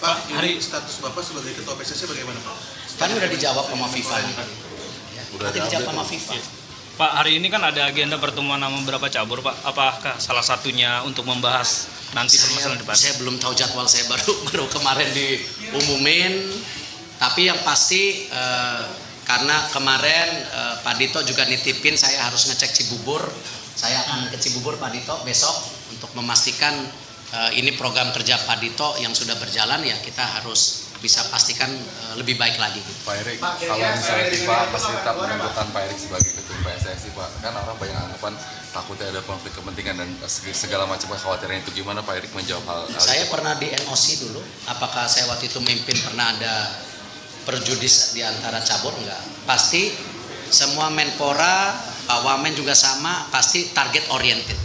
Pak, hari status Bapak sebagai Ketua PSSI bagaimana Pak? Kan udah dijawab sama FIFA nih. Ya, Udah dijawab sama FIFA. Pak, hari ini kan ada agenda pertemuan sama beberapa cabur, Pak. Apakah salah satunya untuk membahas nanti permasalahan depan? Saya belum tahu jadwal, saya baru kemarin diumumin. Tapi yang pasti karena kemarin Pak Dito juga nitipin saya harus ngecek Cibubur. Saya akan ke Cibubur Pak Dito besok untuk memastikan ini program kerja Pak Dito yang sudah berjalan, ya kita harus bisa pastikan lebih baik lagi. Pak Erik, kalau misalnya FIFA masih tetap menentukan Pak Erik sebagai ketua PSSI, Pak, kan orang banyak anggapan takutnya ada konflik kepentingan dan segala macam kekhawatiran itu. Gimana Pak Erik menjawab hal Saya itu, pernah di NOC dulu. Apakah saya waktu itu mimpin pernah ada perjudis di antara cabur? Enggak. Pasti semua Menpora, Pak Wamen juga sama, pasti target oriented.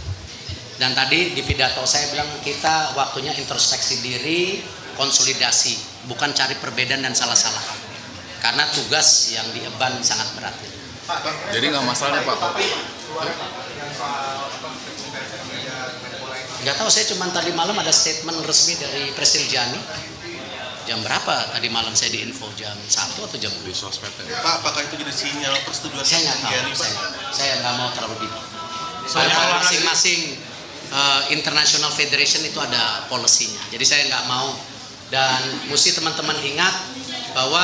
Dan tadi di pidato saya bilang kita waktunya introspeksi diri, konsolidasi, bukan cari perbedaan dan salah-salahan. Karena tugas yang diemban sangat berat. Jadi nggak masalah nih Pak? Nggak tahu, saya cuma tadi malam ada statement resmi dari Presiden Gianni. Jam berapa tadi malam saya diinfo, jam 1 atau jam 2? Di sosmednya. Pak, apakah itu jadi sinyal persetujuan Saya nggak tahu, Gianni, Pak? saya nggak mau terlalu deep. Soalnya Masing-masing International Federation itu ada polisinya. Jadi saya nggak mau, dan mesti teman-teman ingat bahwa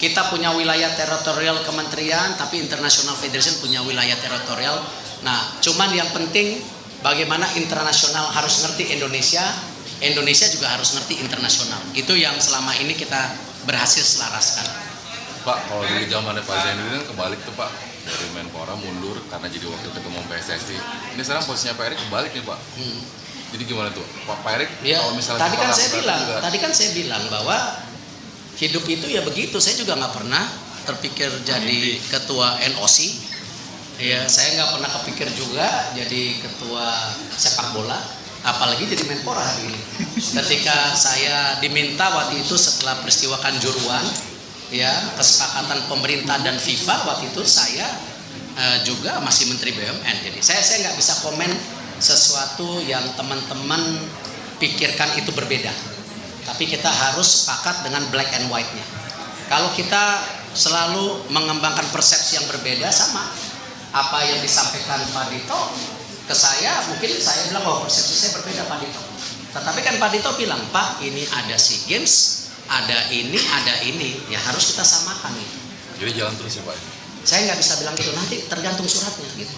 kita punya wilayah teritorial kementerian, tapi International Federation punya wilayah teritorial. Nah, cuman yang penting bagaimana internasional harus ngerti Indonesia, Indonesia juga harus ngerti internasional. Itu yang selama ini kita berhasil selaraskan. Pak, kalau dulu zamannya Pak Zainuddin kebalik tuh Pak, dari Menpora mundur karena jadi wakil ketua umum PSSI. Ini sekarang posisinya Pak Erik kebalik nih Pak. Jadi gimana tuh Pak Erik? Ya, Kalau misalnya tadi kan juga, saya bilang bahwa hidup itu ya begitu. Saya juga nggak pernah terpikir jadi ketua NOC. Ya, saya nggak pernah kepikir juga jadi ketua sepak bola, apalagi jadi Menpora hari ini. Ketika saya diminta waktu itu setelah peristiwa Kanjuruhan, ya kesepakatan pemerintah dan FIFA, waktu itu saya juga masih Menteri BUMN. Jadi saya nggak bisa komen sesuatu yang teman-teman pikirkan itu berbeda. Tapi kita harus sepakat dengan black and white-nya. Kalau kita selalu mengembangkan persepsi yang berbeda, sama apa yang disampaikan Pak Dito ke saya, mungkin saya bilang oh persepsi saya berbeda Pak Dito. Tetapi kan Pak Dito bilang, Pak ini ada SEA Games, ada ini, ya harus kita samakan gitu. jadi jalan terus ya Pak. Saya nggak bisa bilang gitu, nanti tergantung suratnya gitu.